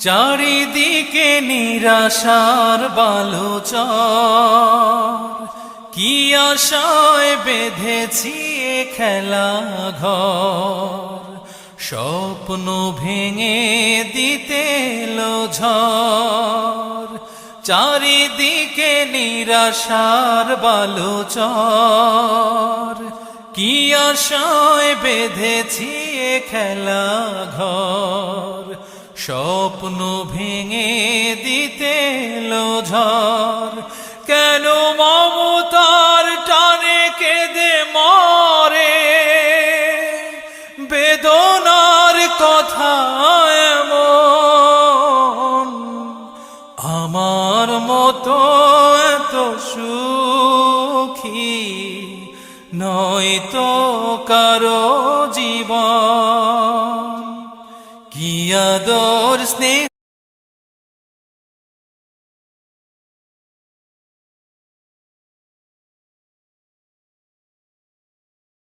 চারিদিকে নিরাশার বালুচর, কি আশায় বেঁধেছি এ খেলা ঘর। স্বপ্ন ভেঙে দিতে এলো ঝড়, চারিদিকে নিরাশার বালুচর, কি আশায় বেঁধেছি এ খেলা ঘর। স্বপ্ন ভেঙে দিতে এলো ঝড়, কেন